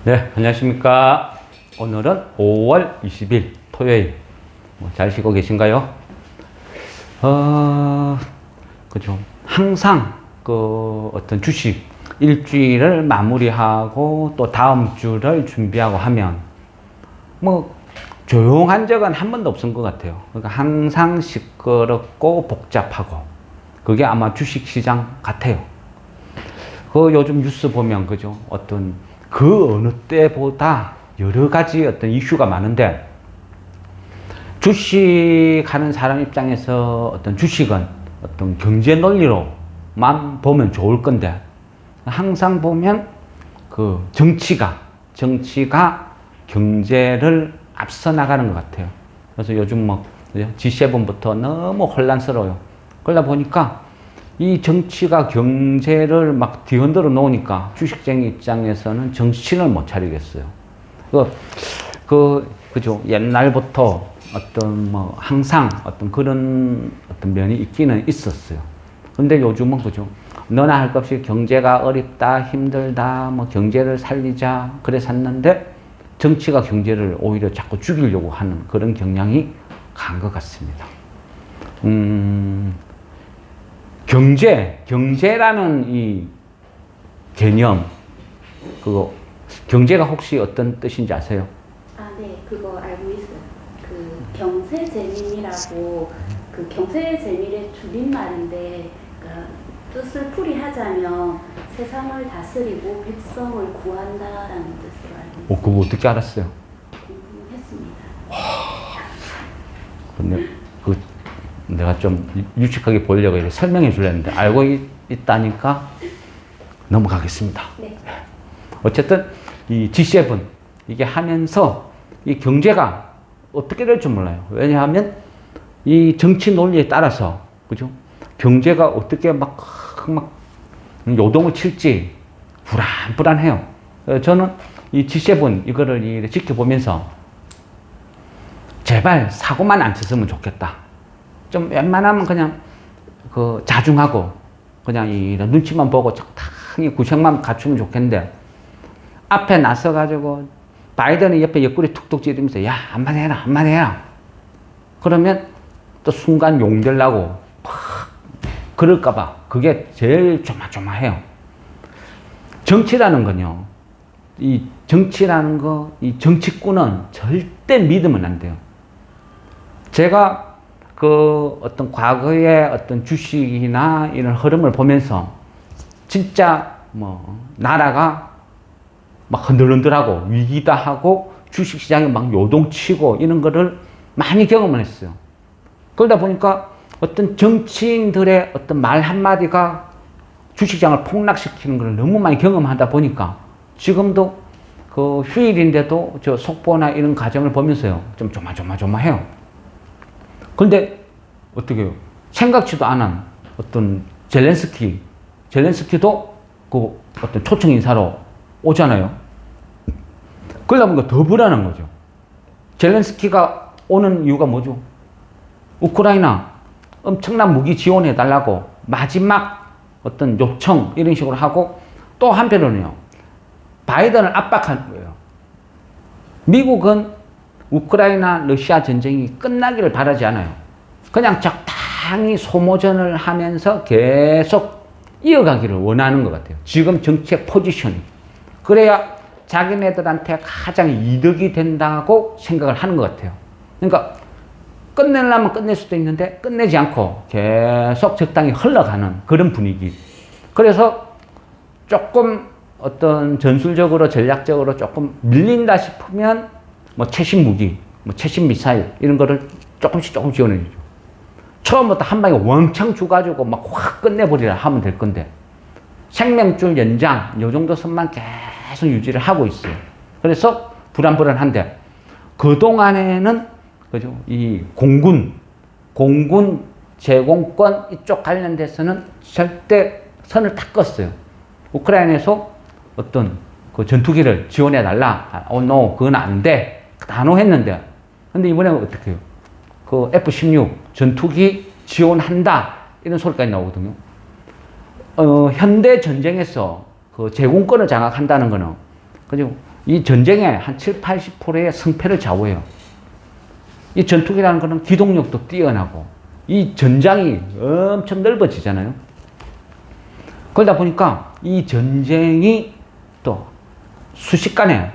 네, 안녕하십니까. 오늘은 5월 20일 토요일. 잘 쉬고 계신가요? 그죠. 항상 어떤 주식 일주일을 마무리하고 또 다음 주를 준비하고 하면 조용한 적은 한 번도 없은 것 같아요. 그러니까 항상 시끄럽고 복잡하고 그게 아마 주식 시장 같아요. 요즘 뉴스 보면 그죠. 그 어느 때보다 여러 가지 이슈가 많은데, 주식하는 사람 입장에서 주식은 경제 논리로만 보면 좋을 건데, 항상 보면 정치가 경제를 앞서 나가는 것 같아요. 그래서 요즘 G7부터 너무 혼란스러워요. 그러다 보니까 이 정치가 경제를 뒤흔들어 놓으니까 주식쟁이 입장에서는 정신을 못 차리겠어요. 그죠. 옛날부터 항상 그런 면이 있기는 있었어요. 근데 요즘은 그죠. 너나 할 것 없이 경제가 어렵다, 힘들다, 경제를 살리자, 그래 샀는데 정치가 경제를 오히려 자꾸 죽이려고 하는 그런 경향이 간 것 같습니다. 경제라는 이 개념, 경제가 혹시 어떤 뜻인지 아세요? 네, 그거 알고 있어요. 경세재민이라고, 경세재민의 줄임말인데, 뜻을 풀이하자면 세상을 다스리고 백성을 구한다라는 뜻으로 알고 있어요. 그거 어떻게 알았어요? 궁금했습니다. 근데 내가 좀 유식하게 보려고 이렇게 설명해 주려는데 알고 있다니까 넘어가겠습니다. 네. 어쨌든 이 G7 이게 하면서 이 경제가 어떻게 될지 몰라요. 왜냐하면 이 정치 논리에 따라서 그죠? 경제가 어떻게 막 요동을 칠지 불안해요. 저는 이 G7 이거를 지켜보면서 제발 사고만 안 쳤으면 좋겠다. 좀 웬만하면 그냥 자중하고 그냥 이런 눈치만 보고 적당히 구색만 갖추면 좋겠는데, 앞에 나서가지고 바이든이 옆에 옆구리 툭툭 찌르면서 야 한마디 해라 그러면 또 순간 용되려고 그럴까봐 그게 제일 조마조마해요. 정치라는 건요, 이 정치꾼은 절대 믿으면 안 돼요. 제가 과거의 주식이나 이런 흐름을 보면서 진짜 나라가 흔들흔들하고 위기다 하고 주식시장이 요동치고 이런 거를 많이 경험을 했어요. 그러다 보니까 정치인들의 말 한마디가 주식시장을 폭락시키는 걸 너무 많이 경험하다 보니까 지금도 휴일인데도 저 속보나 이런 과정을 보면서요 좀 조마조마해요. 근데 어떻게 해요? 생각지도 않은 젤렌스키도 초청 인사로 오잖아요. 그러다 보니까 더 불안한 거죠. 젤렌스키가 오는 이유가 뭐죠? 우크라이나 엄청난 무기 지원해 달라고 마지막 요청 이런 식으로 하고, 또 한편으로는요 바이든을 압박한 거예요. 미국은 우크라이나 러시아 전쟁이 끝나기를 바라지 않아요. 그냥 적당히 소모전을 하면서 계속 이어가기를 원하는 것 같아요. 지금 정책 포지션이. 그래야 자기네들한테 가장 이득이 된다고 생각을 하는 것 같아요. 그러니까 끝내려면 끝낼 수도 있는데 끝내지 않고 계속 적당히 흘러가는 그런 분위기. 그래서 조금 전술적으로 전략적으로 조금 밀린다 싶으면 최신 무기, 최신 미사일 이런 거를 조금씩 지원해 주죠. 처음부터 한 방에 왕창 주가지고 확 끝내버리라 하면 될 건데, 생명줄 연장 요 정도 선만 계속 유지를 하고 있어요. 그래서 불안한데, 그동안에는 그죠? 이 공군 제공권 이쪽 관련돼서는 절대 선을 딱 껐어요. 우크라이나에서 전투기를 지원해 달라. no, 그건 안 돼. 단호했는데, 근데 이번에는 어떻게 해요? F-16 전투기 지원한다 이런 소리까지 나오거든요. 현대 전쟁에서 제공권을 장악한다는 거는 그죠? 이 전쟁의 한 7, 80%의 승패를 좌우해요. 이 전투기라는 것은 기동력도 뛰어나고 이 전장이 엄청 넓어지잖아요. 그러다 보니까 이 전쟁이 또 순식간에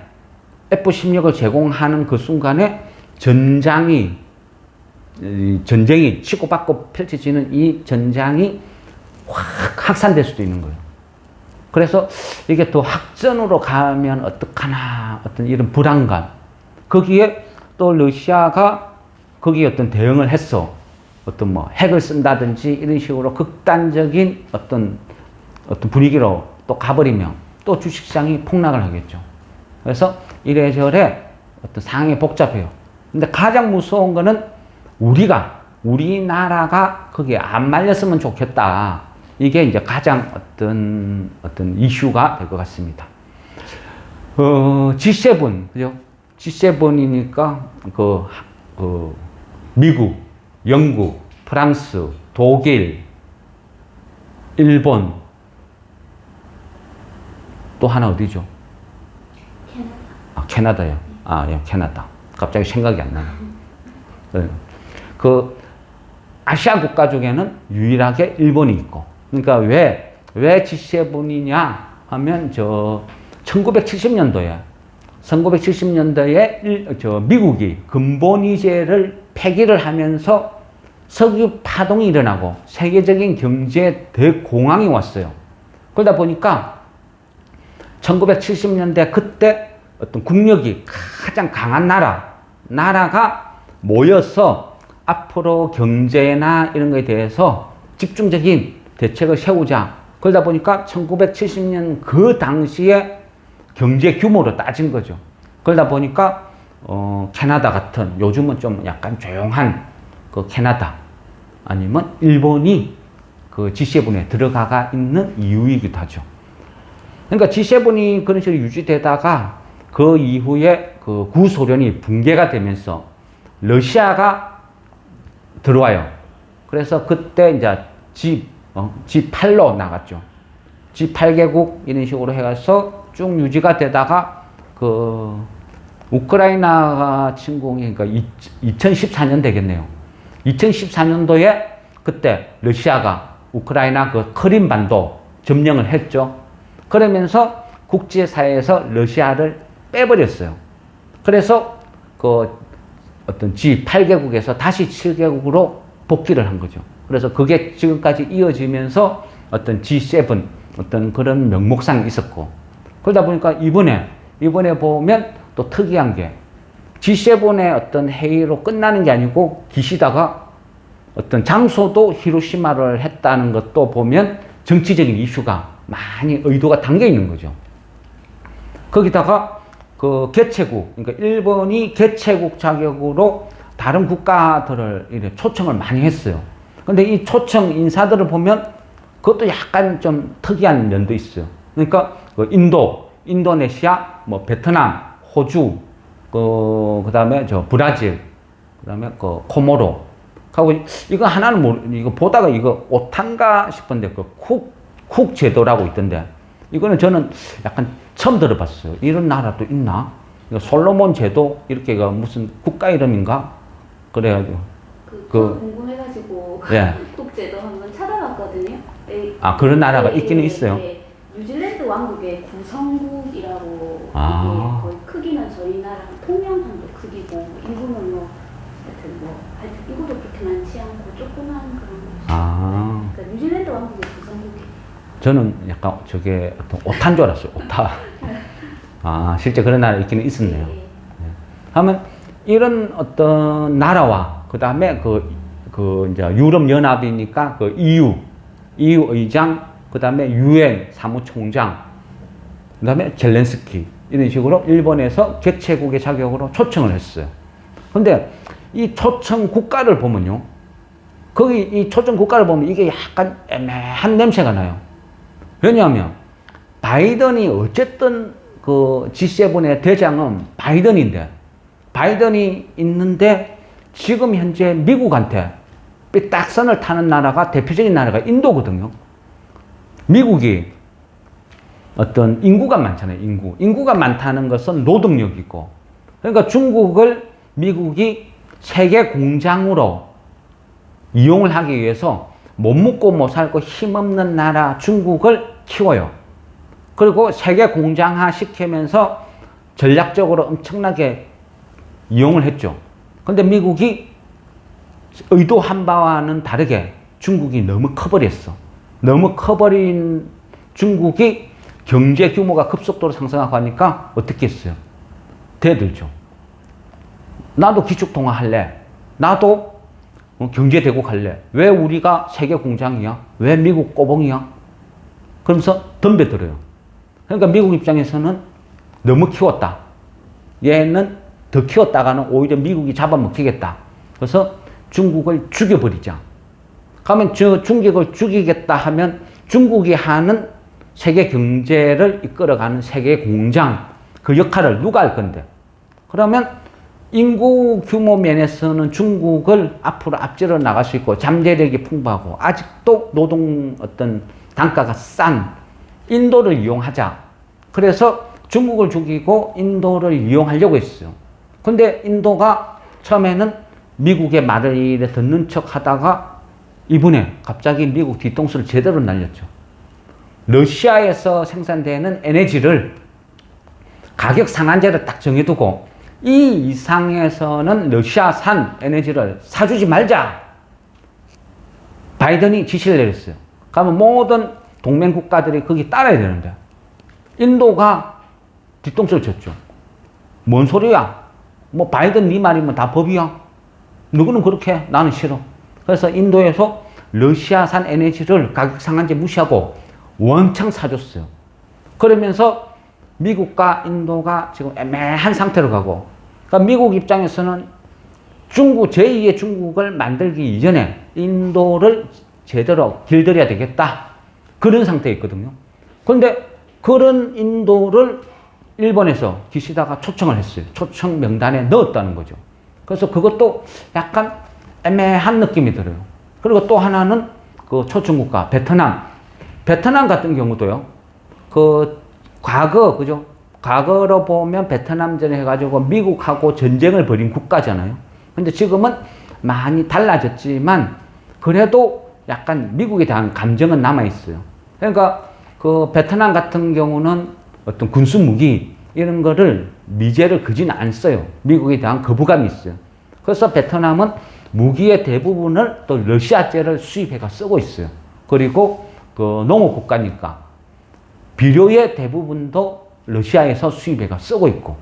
F-16을 제공하는 그 순간에 전쟁이 치고받고 펼쳐지는 이 전장이 확 확산될 수도 있는 거예요. 그래서 이게 또 확전으로 가면 어떡하나 어떤 이런 불안감, 거기에 또 러시아가 거기에 어떤 대응을 했어. 어떤 뭐 핵을 쓴다든지 이런 식으로 극단적인 어떤 분위기로 또 가버리면 또 주식시장이 폭락을 하겠죠. 그래서 이래저래 어떤 상황이 복잡해요. 근데 가장 무서운 거는 우리나라가 거기에 안 말렸으면 좋겠다. 이게 이제 가장 어떤 이슈가 될 것 같습니다. G7, 그죠? G7이니까 미국, 영국, 프랑스, 독일, 일본, 또 하나 어디죠? 캐나다요. 예, 캐나다. 갑자기 생각이 안 나요. 네. 그 아시아 국가 중에는 유일하게 일본이 있고, 그러니까 왜 G7이냐 하면 1970년도에 미국이 근본위제를 폐기를 하면서 석유 파동이 일어나고 세계적인 경제에 대공황이 왔어요. 그러다 보니까 1970년대 그때 어떤 국력이 가장 강한 나라가 모여서 앞으로 경제나 이런 거에 대해서 집중적인 대책을 세우자. 그러다 보니까 1970년 그 당시에 경제 규모로 따진 거죠. 그러다 보니까 캐나다 같은 요즘은 좀 약간 조용한 그 캐나다 아니면 일본이 그 G7에 들어가 있는 이유이기도 하죠. 그러니까 G7이 그런 식으로 유지되다가 그 이후에 그 구소련이 붕괴가 되면서 러시아가 들어와요. 그래서 그때 이제 G8로 나갔죠. G8개국 이런 식으로 해서 쭉 유지가 되다가 그 우크라이나가 침공이 그러니까 2014년 되겠네요. 2014년도에 그때 러시아가 우크라이나 그 크림반도 점령을 했죠. 그러면서 국제사회에서 러시아를 빼버렸어요. 그래서 그 어떤 G8개국에서 다시 7개국으로 복귀를 한 거죠. 그래서 그게 지금까지 이어지면서 어떤 G7 어떤 그런 명목상이 있었고, 그러다 보니까 이번에 보면 또 특이한 게 G7의 어떤 회의로 끝나는 게 아니고 기시다가 어떤 장소도 히로시마를 했다는 것도 보면 정치적인 이슈가 많이 의도가 담겨 있는 거죠. 거기다가 그 개최국, 그러니까 일본이 개최국 자격으로 다른 국가들을 이렇게 초청을 많이 했어요. 근데 이 초청 인사들을 보면 그것도 약간 좀 특이한 면도 있어요. 그러니까 그 인도네시아, 뭐 베트남, 호주, 그 다음에 브라질, 그 다음에 그 코모로. 하고 이거 하나는 이거 보다가 이거 오탄가 싶은데 쿡 제도라고 있던데 이거는 저는 약간 처음 들어봤어요. 이런 나라도 있나? 솔로몬 제도 이렇게가 무슨 국가 이름인가? 그래가지고 궁금해가지고 예. 쿡 제도 한번 찾아봤거든요. 그런 나라가 있기는 있어요. 뉴질랜드 왕국의 구성국이라고 거의 크기는 저희 나라랑 통영 정도 크기고 인구는 뭐 하여튼 이것도 그렇게 많지 않고 조그만 그런 곳. 그러니까 뉴질랜드 왕국의 구성국이. 저는 약간 저게 어떤 오타인 줄 알았어요. 오타. 실제 그런 나라 있기는 있었네요. 네. 하면 이런 어떤 나라와 그 다음에 이제 유럽 연합이니까 그 EU 의장, 그 다음에 UN 사무총장, 그 다음에 젤렌스키 이런 식으로 일본에서 개최국의 자격으로 초청을 했어요. 근데 이 초청 국가를 보면요, 거기 이 초청 국가를 보면 이게 약간 애매한 냄새가 나요. 왜냐하면 바이든이 어쨌든 그 G7의 대장은 바이든인데, 바이든이 있는데 지금 현재 미국한테 삐딱선을 타는 나라가 대표적인 나라가 인도거든요. 미국이 어떤 인구가 많잖아요. 인구가 많다는 것은 노동력이고. 그러니까 중국을 미국이 세계 공장으로 이용을 하기 위해서 못 먹고 못 살고 힘없는 나라 중국을 키워요. 그리고 세계 공장화 시키면서 전략적으로 엄청나게 이용을 했죠. 근데 미국이 의도한 바와는 다르게 중국이 너무 커버렸어. 너무 커버린 중국이 경제 규모가 급속도로 상승하고 하니까 어떻게 했어요? 대들죠. 나도 기축통화 할래. 나도 경제대국 할래. 왜 우리가 세계 공장이야? 왜 미국 꼬봉이야? 그러면서 덤벼들어요. 그러니까 미국 입장에서는 너무 키웠다. 얘는 더 키웠다가는 오히려 미국이 잡아먹히겠다. 그래서 중국을 죽여버리자. 그러면 중국을 죽이겠다 하면 중국이 하는 세계 경제를 이끌어가는 세계 공장 그 역할을 누가 할 건데? 그러면 인구 규모 면에서는 중국을 앞으로 앞질러 나갈 수 있고 잠재력이 풍부하고 아직도 노동 어떤 단가가 싼 인도를 이용하자. 그래서 중국을 죽이고 인도를 이용하려고 했어요. 근데 인도가 처음에는 미국의 말을 듣는 척 하다가 이번에 갑자기 미국 뒤통수를 제대로 날렸죠. 러시아에서 생산되는 에너지를 가격 상한제를 딱 정해두고 이 이상에서는 러시아산 에너지를 사주지 말자. 바이든이 지시를 내렸어요. 그러면 모든 동맹 국가들이 거기 따라야 되는데 인도가 뒤통수를 쳤죠. 뭔 소리야? 뭐 바이든 네 말이면 다 법이야. 누구는 그렇게 해. 나는 싫어. 그래서 인도에서 러시아산 에너지를 가격 상한제 무시하고 원창 사줬어요. 그러면서 미국과 인도가 지금 애매한 상태로 가고, 그러니까 미국 입장에서는 중국, 제2의 중국을 만들기 이전에 인도를 제대로 길들여야 되겠다. 그런 상태에 있거든요. 그런데 그런 인도를 일본에서 기시다가 초청을 했어요. 초청 명단에 넣었다는 거죠. 그래서 그것도 약간 애매한 느낌이 들어요. 그리고 또 하나는 그 초청국가 베트남. 베트남 같은 경우도요. 그 과거, 그죠? 과거로 보면 베트남전 해가지고 미국하고 전쟁을 벌인 국가잖아요. 근데 지금은 많이 달라졌지만 그래도 약간 미국에 대한 감정은 남아있어요. 그러니까 그 베트남 같은 경우는 어떤 군수 무기 이런 거를 미제를 그지는 안 써요. 미국에 대한 거부감이 있어요. 그래서 베트남은 무기의 대부분을 또 러시아제를 수입해가 쓰고 있어요. 그리고 그 농업 국가니까 비료의 대부분도 러시아에서 수입해가 쓰고 있고,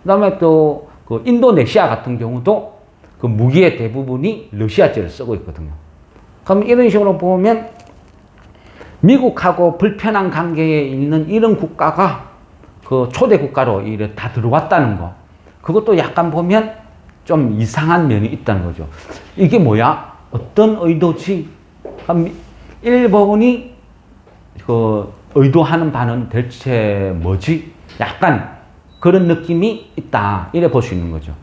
그 다음에 또 그 인도네시아 같은 경우도 그 무기의 대부분이 러시아제를 쓰고 있거든요. 그럼 이런 식으로 보면 미국하고 불편한 관계에 있는 이런 국가가 그 초대 국가로 이래 다 들어왔다는 거. 그것도 약간 보면 좀 이상한 면이 있다는 거죠. 이게 뭐야? 어떤 의도지? 일본이 그 의도하는 바는 대체 뭐지? 약간 그런 느낌이 있다. 이래 볼 수 있는 거죠.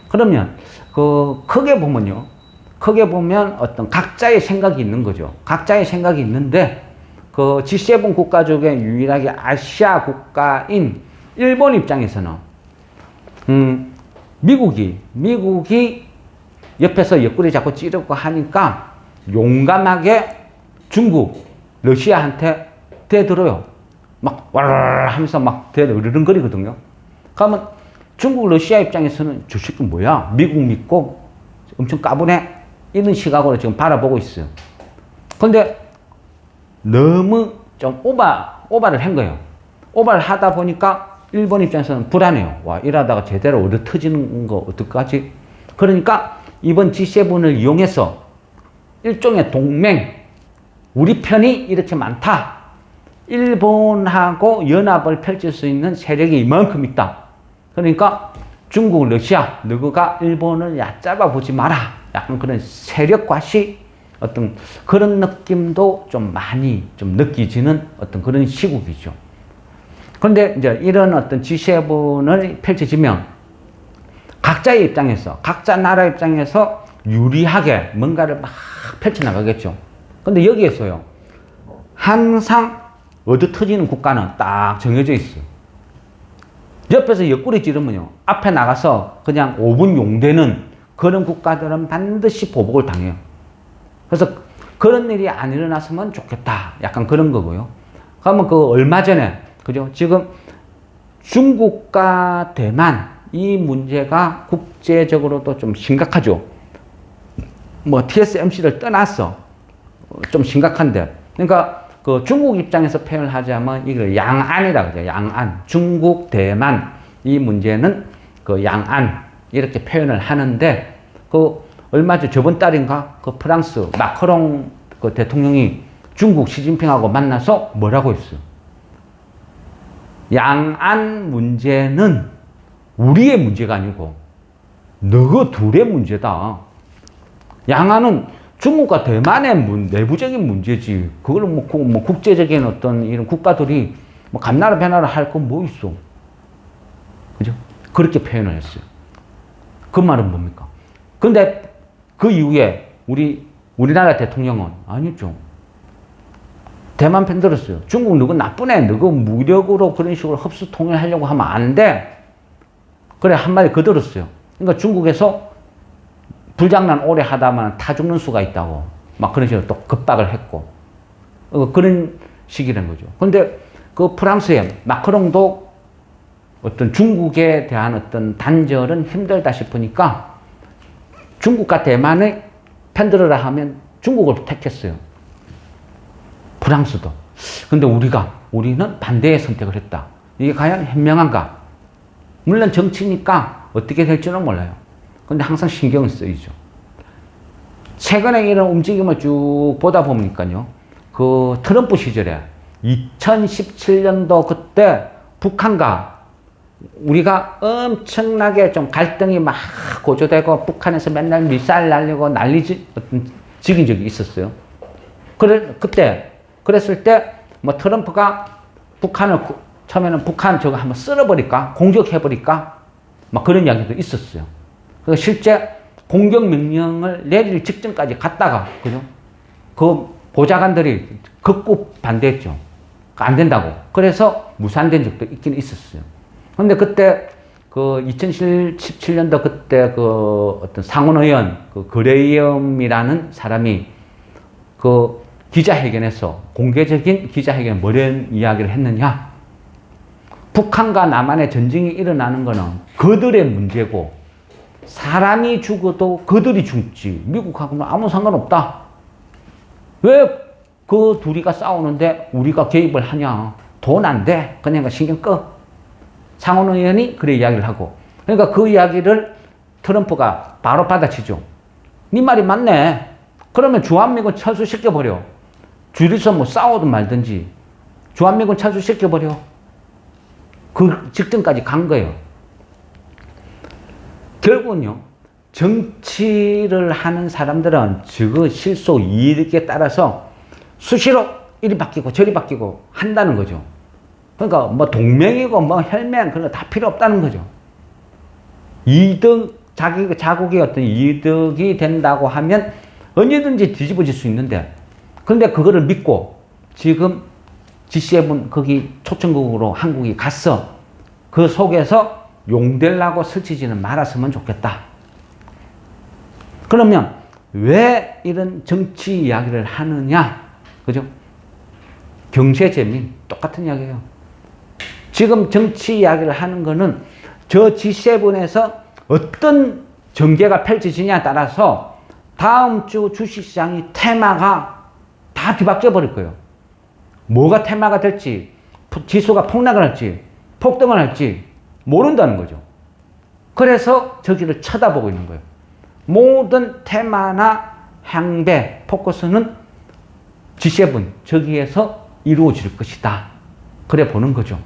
그러면 그 크게 보면요. 크게 보면 어떤 각자의 생각이 있는 거죠. 각자의 생각이 있는데 그 G7 국가 중에 유일하게 아시아 국가인 일본 입장에서는 미국이 옆에서 옆구리 잡고 찌르고 하니까 용감하게 중국, 러시아한테 대들어요. 막 와르르 하면서 막 으르렁거리거든요. 그러면 중국, 러시아 입장에서는 저 새끼 뭐야? 미국 믿고 엄청 까부네? 이런 시각으로 지금 바라보고 있어요. 근데 너무 좀 오바를 한 거예요. 오바를 하다 보니까 일본 입장에서는 불안해요. 와, 이러다가 제대로 얻어 터지는 거 어떡하지? 그러니까 이번 G7을 이용해서 일종의 동맹, 우리 편이 이렇게 많다. 일본하고 연합을 펼칠 수 있는 세력이 이만큼 있다. 그러니까 중국, 러시아, 너가 일본을 얕잡아 보지 마라. 약간 그런 세력과시 어떤 그런 느낌도 좀 많이 좀 느끼지는 어떤 그런 시국이죠. 그런데 이제 이런 어떤 G7을 펼쳐지면 각자의 입장에서, 각자 나라 입장에서 유리하게 뭔가를 막 펼쳐나가겠죠. 근데 여기에서요, 항상 얻어 터지는 국가는 딱 정해져 있어요. 옆에서 옆구리 찌르면요. 앞에 나가서 그냥 5분 용되는 그런 국가들은 반드시 보복을 당해요. 그래서 그런 일이 안 일어났으면 좋겠다. 약간 그런 거고요. 그러면 그 얼마 전에, 그죠? 지금 중국과 대만 이 문제가 국제적으로도 좀 심각하죠. 뭐 TSMC를 떠났어. 좀 심각한데. 그러니까 그 중국 입장에서 표현을 하자면 이걸 양안이라 그러죠. 양안. 중국, 대만 이 문제는 그 양안 이렇게 표현을 하는데 그 얼마 전 저번 달인가 그 프랑스 마크롱 그 대통령이 중국 시진핑하고 만나서 뭐라고 했어요? 양안 문제는 우리의 문제가 아니고 너희 둘의 문제다. 양안은 중국과 대만의 내부적인 문제지. 그걸 뭐 국제적인 어떤 이런 국가들이 뭐 감나라 배나라 할 건 뭐 있어. 그죠? 그렇게 표현을 했어요. 그 말은 뭡니까? 근데 그 이후에 우리나라 대통령은 아니죠. 대만 편 들었어요. 중국 너가 나쁜 애, 너가 무력으로 그런 식으로 흡수 통일하려고 하면 안 돼. 그래, 한마디 그 들었어요. 그러니까 중국에서 불장난 오래 하다만 타 죽는 수가 있다고. 막 그런 식으로 또 급박을 했고. 그런 식이라는 거죠. 근데 그 프랑스의 마크롱도 어떤 중국에 대한 어떤 단절은 힘들다 싶으니까 중국과 대만의 편들어라 하면 중국을 택했어요. 프랑스도. 근데 우리는 반대의 선택을 했다. 이게 과연 현명한가? 물론 정치니까 어떻게 될지는 몰라요. 근데 항상 신경을 쓰이죠. 최근에 이런 움직임을 쭉 보다 보니까요. 그 트럼프 시절에 2017년도 그때 북한과 우리가 엄청나게 좀 갈등이 막 고조되고 북한에서 맨날 미사일 날리고 난리지 어떤 지긴 적이 있었어요. 그랬을 때 뭐 트럼프가 북한을 처음에는 북한 저거 한번 쓸어버릴까? 공격해버릴까? 막 그런 이야기도 있었어요. 그래서 실제 공격 명령을 내릴 직전까지 갔다가, 그죠? 그 보좌관들이 극구 반대했죠. 안 된다고. 그래서 무산된 적도 있긴 있었어요. 근데 그때 그 2017년도 그때 그 어떤 상원의원, 그 그레이엄이라는 사람이 그 기자회견에서 공개적인 기자회견에 뭐런 이야기를 했느냐? 북한과 남한의 전쟁이 일어나는 거는 그들의 문제고 사람이 죽어도 그들이 죽지 미국하고는 아무 상관없다. 왜 그 둘이가 싸우는데 우리가 개입을 하냐? 돈 안 돼. 그냥 신경 꺼. 상원 의원이 그래 이야기를 하고. 그러니까 그 이야기를 트럼프가 바로 받아치죠. 네 말이 맞네. 그러면 주한미군 철수시켜버려. 둘이서 뭐 싸우든 말든지 주한미군 철수시켜버려. 그 직전까지 간 거예요. 결국은요, 정치를 하는 사람들은 그 실속 이익에 따라서 수시로 이리 바뀌고 저리 바뀌고 한다는 거죠. 그러니까 뭐 동맹이고 뭐 혈맹 그런 거 다 필요 없다는 거죠. 이득, 자국의 어떤 이득이 된다고 하면 언제든지 뒤집어질 수 있는데, 근데 그거를 믿고 지금 G7 거기 초청국으로 한국이 갔어. 그 속에서 용되려고 설치지는 말았으면 좋겠다. 그러면 왜 이런 정치 이야기를 하느냐? 그죠? 경제 재미 똑같은 이야기예요. 지금 정치 이야기를 하는 거는 저 G7에서 어떤 전개가 펼쳐지냐에 따라서 다음 주 주식시장이 테마가 다 뒤바뀌어 버릴 거예요. 뭐가 테마가 될지, 지수가 폭락을 할지, 폭등을 할지 모른다는 거죠. 그래서 저기를 쳐다보고 있는 거예요. 모든 테마나 향배, 포커스는 G7, 저기에서 이루어질 것이다. 그래 보는 거죠.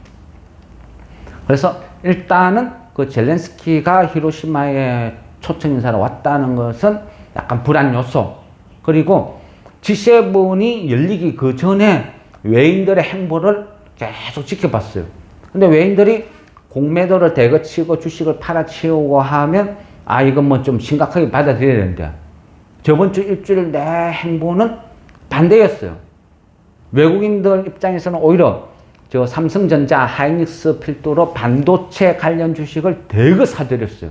그래서 일단은 그 젤렌스키가 히로시마에 초청 인사로 왔다는 것은 약간 불안 요소. 그리고 G7이 열리기 그 전에 외인들의 행보를 계속 지켜봤어요. 근데 외인들이 공매도를 대거치고 주식을 팔아치우고 하면 아 이건 뭐 좀 심각하게 받아들여야 되는데 저번 주 일주일 내 행보는 반대였어요. 외국인들 입장에서는 오히려 저 삼성전자, 하이닉스 필두로 반도체 관련 주식을 대거 사들였어요.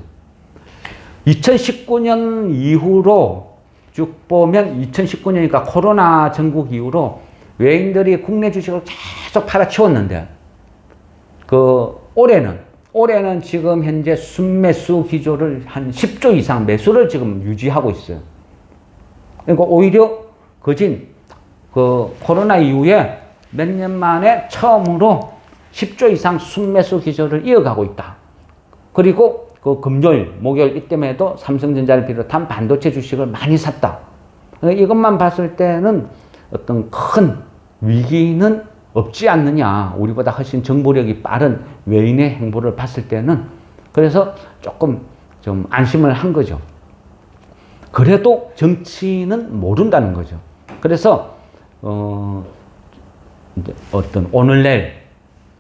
2019년 이후로 쭉 보면 2019년이니까 코로나 전국 이후로 외인들이 국내 주식을 계속 팔아치웠는데 올해는 지금 현재 순매수 기조를 한 10조 이상 매수를 지금 유지하고 있어요. 그러니까 오히려 코로나 이후에 몇 년 만에 처음으로 10조 이상 순매수 기조를 이어가고 있다. 그리고 그 금요일, 목요일 이때에도 삼성전자를 비롯한 반도체 주식을 많이 샀다. 이것만 봤을 때는 어떤 큰 위기는 없지 않느냐. 우리보다 훨씬 정보력이 빠른 외인의 행보를 봤을 때는. 그래서 조금 좀 안심을 한 거죠. 그래도 정치는 모른다는 거죠. 그래서 오늘 내일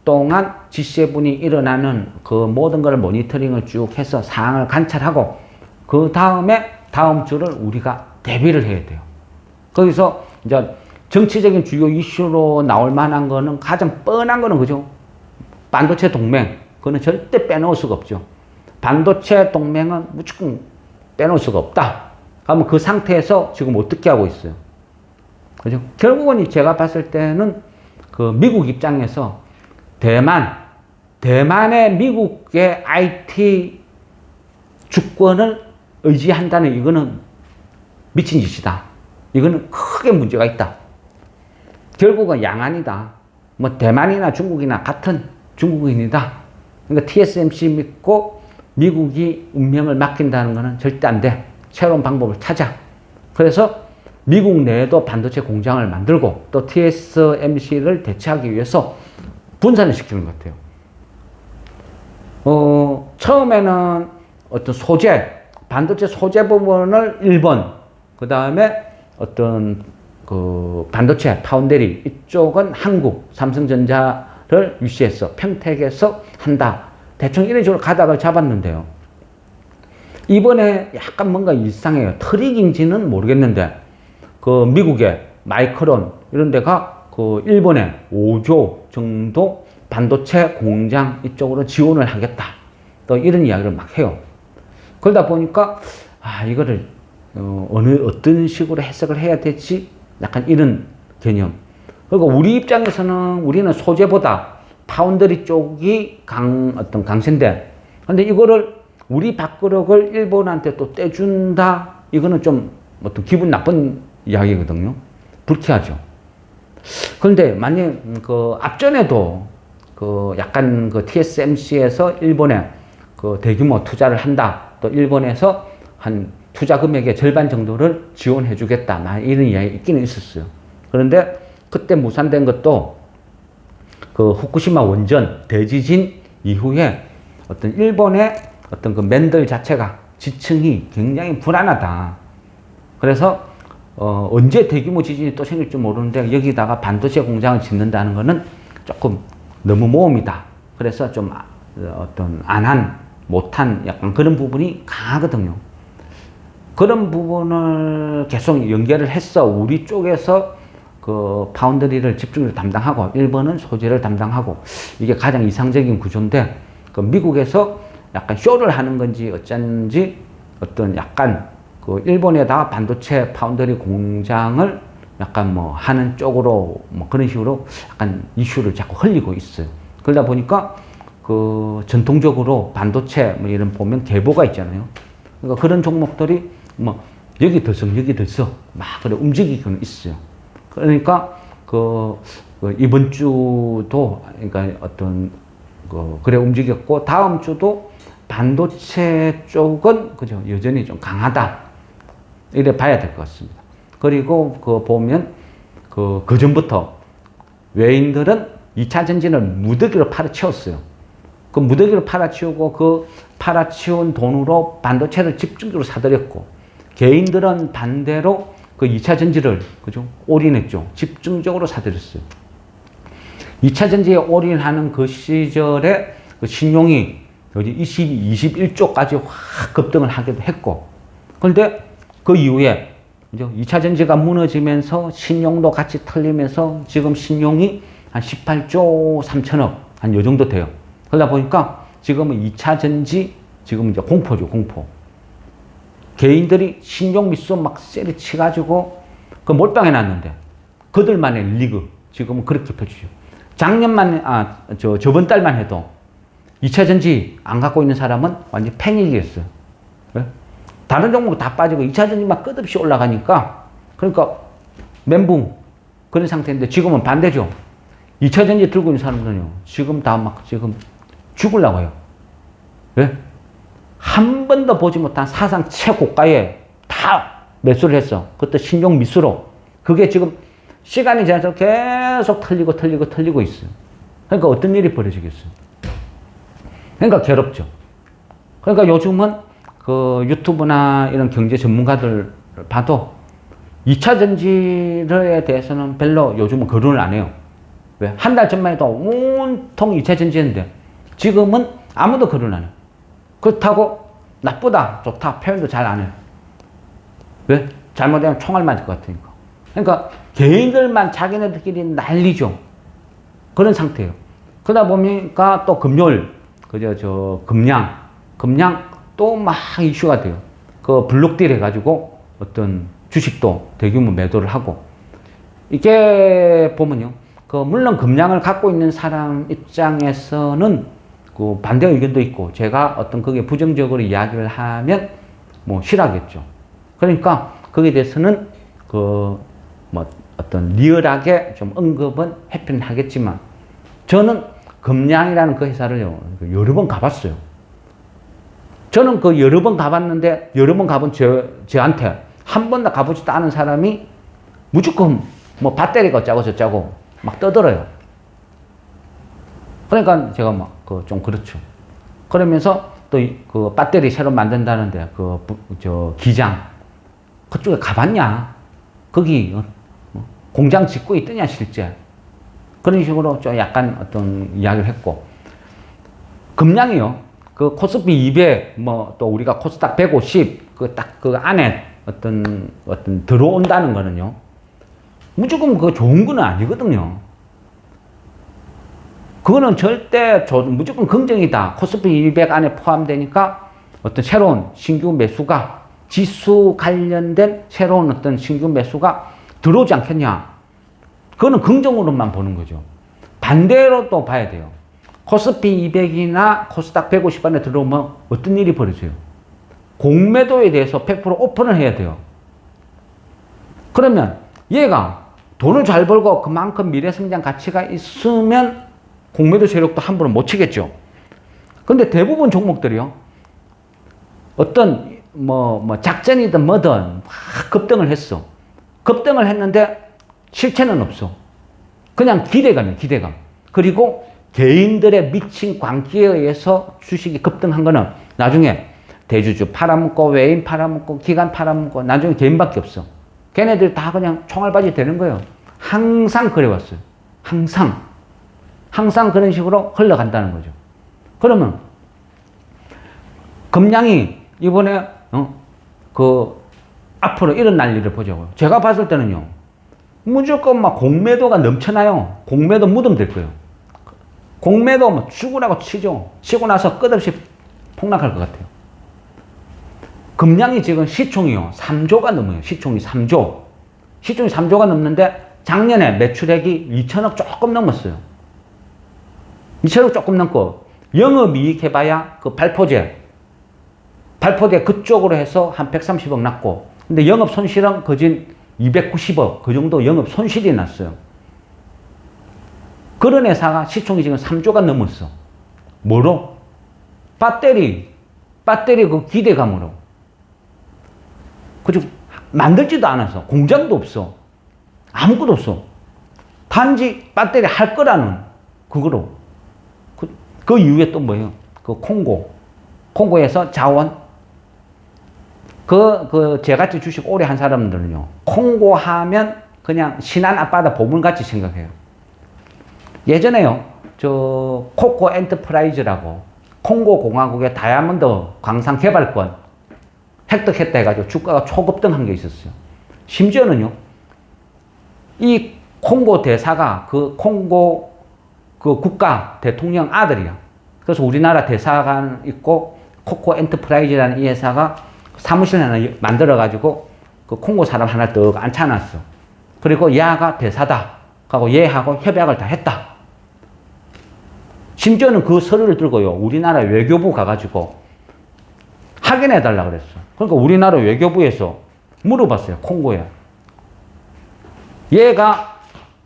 동안 G7이 일어나는 그 모든 걸 모니터링을 쭉 해서 상황을 관찰하고 그 다음에 다음 주를 우리가 대비를 해야 돼요. 거기서 이제 정치적인 주요 이슈로 나올 만한 거는 가장 뻔한 거는 그죠? 반도체 동맹. 그거는 절대 빼놓을 수가 없죠. 반도체 동맹은 무조건 빼놓을 수가 없다. 그러면 그 상태에서 지금 어떻게 하고 있어요? 그죠? 결국은 제가 봤을 때는 그 미국 입장에서 대만의 미국의 IT 주권을 의지한다는 이거는 미친 짓이다. 이거는 크게 문제가 있다. 결국은 양안이다. 뭐 대만이나 중국이나 같은 중국인이다. 그러니까 TSMC 믿고 미국이 운명을 맡긴다는 것은 절대 안 돼. 새로운 방법을 찾아. 그래서 미국 내에도 반도체 공장을 만들고 또 TSMC를 대체하기 위해서 분산을 시키는 것 같아요. 처음에는 어떤 반도체 소재 부분을 일본, 그 다음에 어떤 그 반도체 파운드리 이쪽은 한국, 삼성전자를 위시해서 평택에서 한다. 대충 이런 식으로 가닥을 잡았는데요. 이번에 약간 뭔가 이상해요. 트릭인지는 모르겠는데 그 미국의 마이크론 이런 데가 그 일본에 5조 정도 반도체 공장 이쪽으로 지원을 하겠다. 또 이런 이야기를 막 해요. 그러다 보니까 이거를 어떤 식으로 해석을 해야 될지 약간 이런 개념. 그리고 우리 입장에서는 우리는 소재보다 파운드리 쪽이 강세인데 근데 이거를 우리 밥그릇을 일본한테 또 떼준다. 이거는 좀 어떤 기분 나쁜 이야기거든요. 불쾌하죠. 그런데 만약 그 앞전에도 그 약간 그 TSMC에서 일본에 그 대규모 투자를 한다. 또 일본에서 한 투자 금액의 절반 정도를 지원해 주겠다. 이런 이야기 있기는 있었어요. 그런데 그때 무산된 것도 그 후쿠시마 원전 대지진 이후에 어떤 일본의 어떤 그 맨들 자체가 지층이 굉장히 불안하다. 그래서 언제 대규모 지진이 또 생길지 모르는데 여기다가 반도체 공장을 짓는다는 거는 조금 너무 모험이다. 그래서 좀 어떤 못한 약간 그런 부분이 강하거든요. 그런 부분을 계속 연결을 했어. 우리 쪽에서 그 파운드리를 집중적으로 담당하고 일본은 소재를 담당하고 이게 가장 이상적인 구조인데 그 미국에서 약간 쇼를 하는 건지 어쩐지 어떤 약간 그 일본에다가 반도체 파운드리 공장을 약간 뭐 하는 쪽으로 뭐 그런 식으로 약간 이슈를 자꾸 흘리고 있어요. 그러다 보니까 그 전통적으로 반도체 뭐 이런 보면 계보가 있잖아요. 그러니까 그런 종목들이 뭐 여기 들썩 막 그래 움직이고는 있어요. 그러니까 이번 주도 그러니까 어떤 그래 움직였고 다음 주도 반도체 쪽은 그죠 여전히 좀 강하다 이래 봐야 될 것 같습니다. 그리고 보면 그 전부터 외인들은 2차 전지를 무더기로 팔아치웠어요. 그 무더기로 팔아치우고 그 팔아치운 돈으로 반도체를 집중적으로 사들였고 개인들은 반대로 그 2차 전지를 그죠 올인했죠. 집중적으로 사들였어요. 2차 전지에 올인하는 그 시절에 그 신용이 21조까지 확 급등을 하기도 했고 그런데 그 이후에 이제 2차 전지가 무너지면서 신용도 같이 털리면서 지금 신용이 한 18조 3천억 한 요 정도 돼요. 그러다 보니까 지금은 2차 전지 지금 이제 공포죠, 공포. 개인들이 신용 미수 막 세리 치가지고 그 몰빵해 놨는데 그들만의 리그 지금은 그렇게 펼치죠. 작년만 저번 달만 해도 2차 전지 안 갖고 있는 사람은 완전 패닉이었어요. 네? 다른 종목 다 빠지고 2차 전지만 끝없이 올라가니까 그러니까 멘붕 그런 상태인데 지금은 반대죠. 2차 전지 들고 있는 사람들은요 지금 다 막 지금 죽으려고 해요. 왜? 한 번도 보지 못한 사상 최고가에 다 매수를 했어. 그것도 신용 미수로. 그게 지금 시간이 지나서 계속 털리고 있어요. 그러니까 어떤 일이 벌어지겠어요? 그러니까 괴롭죠. 그러니까 요즘은 그 유튜브나 이런 경제 전문가들 봐도 2차 전지에 대해서는 별로 요즘은 거론을 안 해요. 왜? 한 달 전만 해도 온통 2차 전지였는데 지금은 아무도 거론 안 해요. 그렇다고 나쁘다, 좋다 표현도 잘 안 해요. 왜? 잘못하면 총알 맞을 것 같으니까. 그러니까 개인들만 자기네들끼리 난리죠. 그런 상태예요. 그러다 보니까 또 금요일 금량 또 막 이슈가 돼요. 그 블록딜 해가지고 어떤 주식도 대규모 매도를 하고 이게 보면요. 그 물론 금량을 갖고 있는 사람 입장에서는 그 반대 의견도 있고 제가 어떤 그게 부정적으로 이야기를 하면 뭐 싫어하겠죠. 그러니까 거기에 대해서는 그 뭐 어떤 리얼하게 좀 언급은 해피는 하겠지만 저는 금량이라는 그 회사를요 여러 번 가봤어요. 저는 그 여러 번 가봤는데 여러 번 가본 저한테 한 번도 가보지도 않은 사람이 무조건 뭐 배터리가 어쩌고 저쩌고 막 떠들어요. 그러니까 제가 막 그 좀 그렇죠. 그러면서 또 그 배터리 새로 만든다는데 저 기장 그쪽에 가봤냐? 거기 공장 짓고 있더냐 실제? 그런 식으로 좀 약간 어떤 이야기를 했고 금량이요. 그 코스피 200 뭐 또 우리가 코스닥 150 그 딱 그 안에 어떤 들어온다는 거는요. 무조건 그 좋은 건 아니거든요. 그거는 절대 무조건 긍정이다. 코스피 200 안에 포함되니까 어떤 새로운 신규 매수가 지수 관련된 새로운 어떤 신규 매수가 들어오지 않겠냐. 그거는 긍정으로만 보는 거죠. 반대로 또 봐야 돼요. 코스피 200이나 코스닥 150 안에 들어오면 어떤 일이 벌어져요? 공매도에 대해서 100% 오픈을 해야 돼요. 그러면 얘가 돈을 잘 벌고 그만큼 미래성장 가치가 있으면 공매도 세력도 함부로 못 치겠죠. 근데 대부분 종목들이요. 어떤 작전이든 뭐든 막 급등을 했어. 급등을 했는데 실체는 없어. 그냥 기대감이에요. 기대감. 그리고 개인들의 미친 광기에 의해서 주식이 급등한 거는 나중에 대주주 팔아먹고 외인 팔아먹고 기관 팔아먹고 나중에 개인밖에 없어. 걔네들 다 그냥 총알바지 되는 거예요. 항상 그래왔어요. 항상 그런 식으로 흘러간다는 거죠. 그러면 금량이 이번에 앞으로 이런 난리를 보자고요. 제가 봤을 때는요. 무조건 막 공매도가 넘쳐나요. 공매도 무덤 될 거예요. 공매도 뭐 죽으라고 치죠. 치고 나서 끝없이 폭락할 것 같아요. 금량이 지금 시총이요. 3조가 넘어요. 시총이 3조. 시총이 3조가 넘는데 작년에 매출액이 2천억 조금 넘었어요. 2천억 조금 넘고 영업이익 해봐야 그 발포제 그쪽으로 해서 한 130억 났고 근데 영업 손실은 거진 290억 그 정도 영업 손실이 났어요. 그런 회사가 시총이 지금 3조가 넘었어. 뭐로? 배터리 그 기대감으로. 그죠? 만들지도 않아서 공장도 없어. 아무것도 없어. 단지 배터리 할 거라는 그거로. 그 이후에 또 뭐예요? 그 콩고에서 자원. 제같이 주식 오래 한 사람들은요. 콩고 하면 그냥 신한 앞바다 보물같이 생각해요. 예전에요. 코코 엔터프라이즈라고 콩고 공화국의 다이아몬드 광산 개발권 획득했다 해가지고 주가가 초급등한 게 있었어요. 심지어는요, 이 콩고 대사가 그 콩고 그 국가 대통령 아들이야. 그래서 우리나라 대사관 있고 코코 엔터프라이즈라는 이 회사가 사무실 하나 만들어가지고 그 콩고 사람 하나 떡 앉혀놨어. 그리고 얘가 대사다 하고 얘하고 협약을 다 했다. 심지어는 그 서류를 들고요, 우리나라 외교부 가가지고 확인해달라 그랬어. 그러니까 우리나라 외교부에서 물어봤어요, 콩고에. 얘가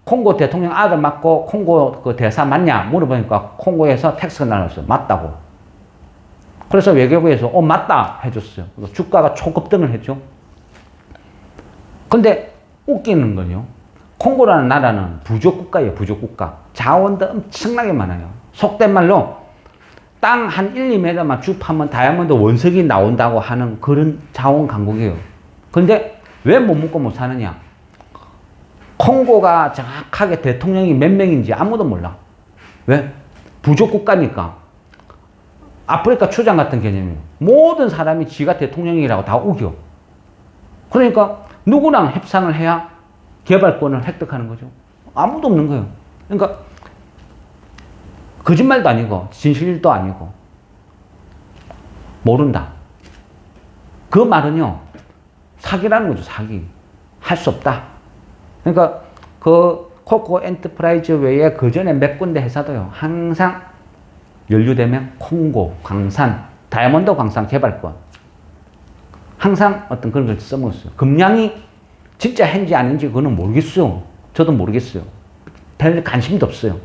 콩고 대통령 아들 맞고 콩고 그 대사 맞냐 물어보니까 콩고에서 텍스가 나왔어요. 맞다고. 그래서 외교부에서 맞다 해줬어요. 주가가 초급등을 했죠. 근데 웃기는 건요, 콩고라는 나라는 부족국가예요. 부족국가. 자원도 엄청나게 많아요. 속된 말로 땅 한 1, 2m만 쭉 파면 다이아몬드 원석이 나온다고 하는 그런 자원 강국이에요. 근데 왜 못 먹고 못 사느냐? 콩고가 정확하게 대통령이 몇 명인지 아무도 몰라. 왜? 부족국가니까. 아프리카 추장 같은 개념이에요. 모든 사람이 지가 대통령이라고 다 우겨. 그러니까 누구랑 협상을 해야 개발권을 획득하는 거죠. 아무도 없는 거예요. 그러니까 거짓말도 아니고 진실도 아니고 모른다. 그 말은요, 사기라는 거죠. 사기. 할 수 없다. 그러니까 그 코코 엔터프라이즈 외에 그 전에 몇 군데 회사도요, 항상 연루되면 콩고, 광산, 다이아몬드 광산 개발권, 항상 어떤 그런 걸 써먹었어요. 금량이 진짜 했는지 아닌지 그거는 모르겠어요. 저도 모르겠어요. 별 관심도 없어요.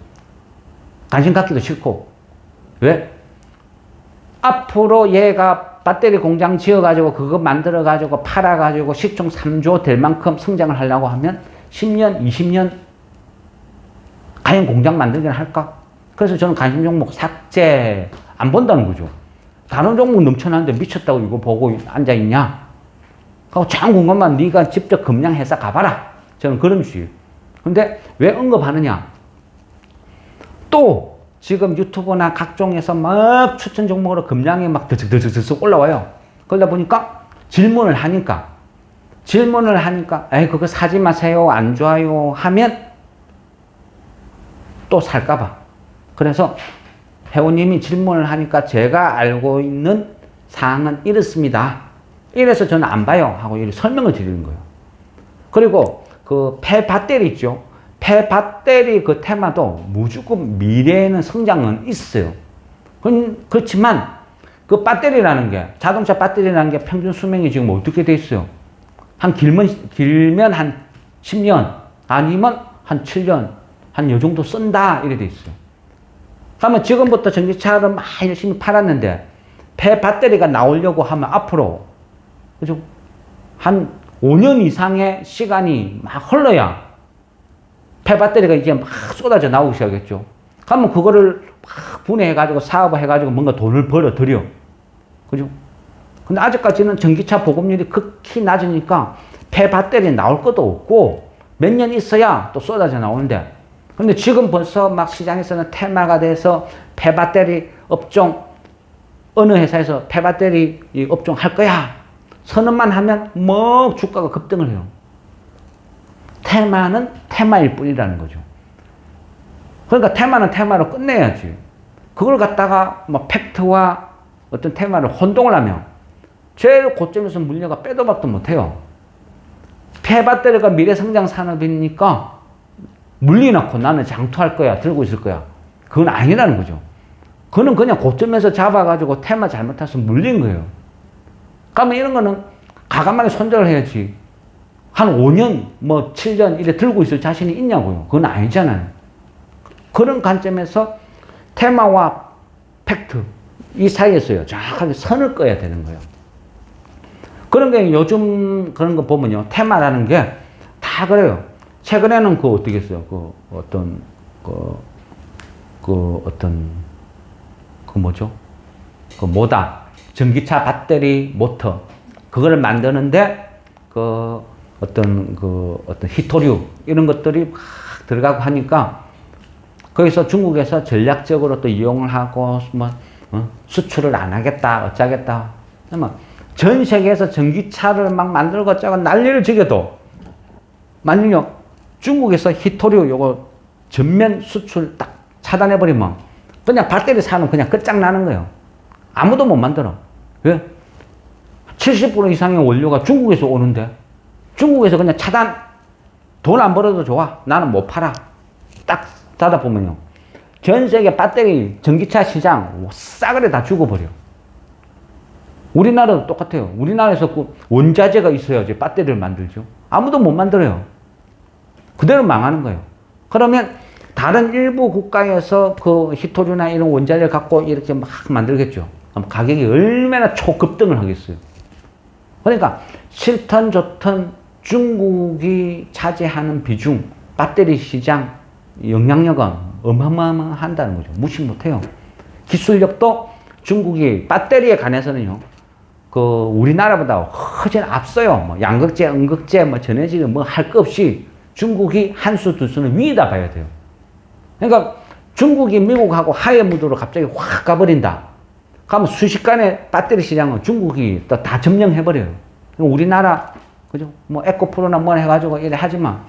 관심 갖기도 싫고. 왜? 앞으로 얘가 배터리 공장 지어가지고 그거 만들어가지고 팔아가지고 시총 3조 될 만큼 성장을 하려고 하면 10년, 20년 과연 공장 만들긴 할까? 그래서 저는 관심 종목 삭제 안 본다는 거죠. 다른 종목 넘쳐나는데 미쳤다고 이거 보고 앉아있냐? 하고 참 궁금한 네가 직접 금량 회사 가봐라. 저는 그런 주의예요. 근데 왜 언급하느냐? 또 지금 유튜브나 각종에서 막 추천 종목으로 금량이 막 드득드득 올라와요. 그러다 보니까 질문을 하니까 에이 그거 사지 마세요, 안 좋아요 하면 또 살까봐. 그래서 회원님이 질문을 하니까 제가 알고 있는 사항은 이렇습니다. 이래서 저는 안 봐요 하고 이렇게 설명을 드리는 거예요. 그리고 그 폐배터리 있죠. 폐배터리 그 테마도 무조건 미래에는 성장은 있어요. 그렇지만 그 배터리라는 게, 자동차 배터리라는 게 평균 수명이 지금 어떻게 돼 있어요? 길면 한 10년, 아니면 한 7년, 한 요 정도 쓴다 이래 돼 있어요. 그러면 지금부터 전기차를 막 열심히 팔았는데 폐배터리가 나오려고 하면 앞으로, 그죠? 한 5년 이상의 시간이 막 흘러야 폐배터리가 이제 막 쏟아져 나오기 시작하겠죠. 그러면 그거를 막 분해해가지고 사업을 해가지고 뭔가 돈을 벌어들여. 그죠? 근데 아직까지는 전기차 보급률이 극히 낮으니까 폐배터리 나올 것도 없고 몇 년 있어야 또 쏟아져 나오는데, 근데 지금 벌써 막 시장에서는 테마가 돼서 폐배터리 업종, 어느 회사에서 폐배터리 업종 할 거야 선언만 하면 뭐 주가가 급등을 해요. 테마는 테마일 뿐이라는 거죠. 그러니까 테마는 테마로 끝내야지. 그걸 갖다가 뭐 팩트와 어떤 테마를 혼동을 하면 제일 고점에서 물려가 빼도 박도 못해요. 폐배터리가 미래성장 산업이니까 물리놓고 나는 장투할 거야, 들고 있을 거야. 그건 아니라는 거죠. 그는 그냥 고점에서 잡아가지고 테마 잘못해서 물린 거예요. 그러면 이런 거는 과감하게 손절을 해야지. 한 5년, 뭐 7년 이래 들고 있을 자신이 있냐고요. 그건 아니잖아요. 그런 관점에서 테마와 팩트 이 사이에서요, 정확하게 선을 그어야 되는 거예요. 그런 게 요즘 그런 거 보면요, 테마라는 게 다 그래요. 최근에는 그 어떻게 했어요? 뭐죠? 그 뭐다. 전기차 배터리 모터. 그거를 만드는데 어떤 히토류 이런 것들이 막 들어가고 하니까 거기서 중국에서 전략적으로 또 이용을 하고 수출을 안 하겠다, 어쩌겠다. 전 세계에서 전기차를 막 만들고 어쩌고 난리를 지겨도 만약요 중국에서 히토류 요거 전면 수출 딱 차단해버리면 그냥 배터리 사는 그냥 끝장나는 거예요. 아무도 못 만들어. 왜? 70% 이상의 원료가 중국에서 오는데 중국에서 그냥 차단, 돈 안 벌어도 좋아. 나는 못 팔아. 딱 닫아보면요. 전 세계 배터리 전기차 시장 싸그리 다 죽어버려. 우리나라도 똑같아요. 우리나라에서 그 원자재가 있어야지 배터리를 만들죠. 아무도 못 만들어요. 그대로 망하는 거예요. 그러면 다른 일부 국가에서 그 히토류나 이런 원자재를 갖고 이렇게 막 만들겠죠. 그럼 가격이 얼마나 초급등을 하겠어요. 그러니까 싫든 좋든 중국이 차지하는 비중, 배터리 시장 영향력은 어마어마한다는 거죠. 무시 못해요. 기술력도 중국이 배터리에 관해서는요, 그 우리나라보다 훨씬 앞서요. 뭐 양극재, 음극재, 뭐 전해질 뭐 할 거 없이 중국이 한 수 두 수는 위에다 봐야 돼요. 그러니까 중국이 미국하고 하해 무드로 갑자기 확 가버린다. 그러면 순식간에 배터리 시장은 중국이 또 다 점령해버려요. 우리나라, 그죠? 뭐 에코프로나 뭐 해가지고 이래 하지만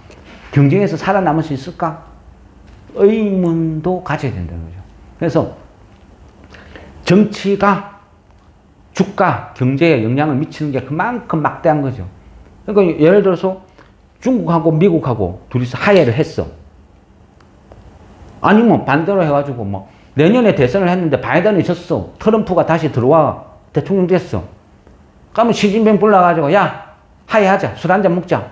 경쟁에서 살아남을 수 있을까? 의문도 가져야 된다는 거죠. 그래서 정치가 주가, 경제에 영향을 미치는 게 그만큼 막대한 거죠. 그러니까 예를 들어서 중국하고 미국하고 둘이서 하해를 했어. 아니면 반대로 해가지고 뭐 내년에 대선을 했는데 바이든이 졌어. 트럼프가 다시 들어와 대통령 됐어. 그러면 시진핑 불러가지고 야 하해하자. 술 한잔 먹자.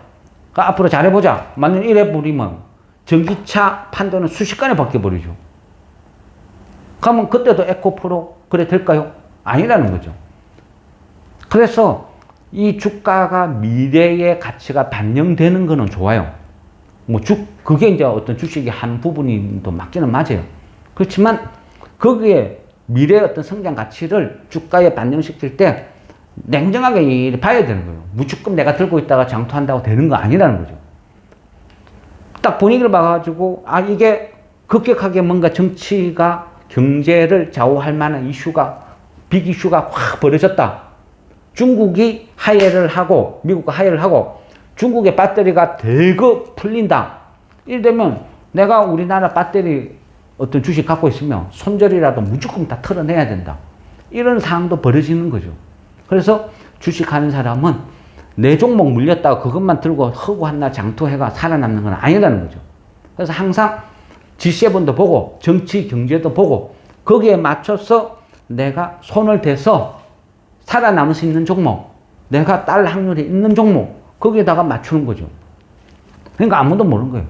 앞으로 잘해보자. 만약 이래 버리면 전기차 판도는 순식간에 바뀌어버리죠. 그러면 그때도 에코프로 그래 될까요? 아니라는 거죠. 그래서 이 주가가 미래의 가치가 반영되는 거는 좋아요. 뭐 그게 이제 어떤 주식의 한 부분이 또 맞기는 맞아요. 그렇지만 거기에 미래의 어떤 성장 가치를 주가에 반영시킬 때 냉정하게 봐야 되는 거예요. 무조건 내가 들고 있다가 장투한다고 되는 거 아니라는 거죠. 딱 분위기를 봐가지고 아 이게 급격하게 뭔가 정치가 경제를 좌우할 만한 이슈가 빅 이슈가 확 벌어졌다. 중국이 하해를 하고 미국과 하해를 하고 중국의 배터리가 대거 풀린다. 이러면 내가 우리나라 배터리 어떤 주식 갖고 있으면 손절이라도 무조건 다 털어내야 된다. 이런 상황도 벌어지는 거죠. 그래서 주식하는 사람은 내 종목 물렸다가 그것만 들고 허구 한날 장투해가 살아남는 건 아니라는 거죠. 그래서 항상 G7도 보고 정치 경제도 보고 거기에 맞춰서 내가 손을 대서 살아남을 수 있는 종목, 내가 딸 확률이 있는 종목 거기에다가 맞추는 거죠. 그러니까 아무도 모르는 거예요.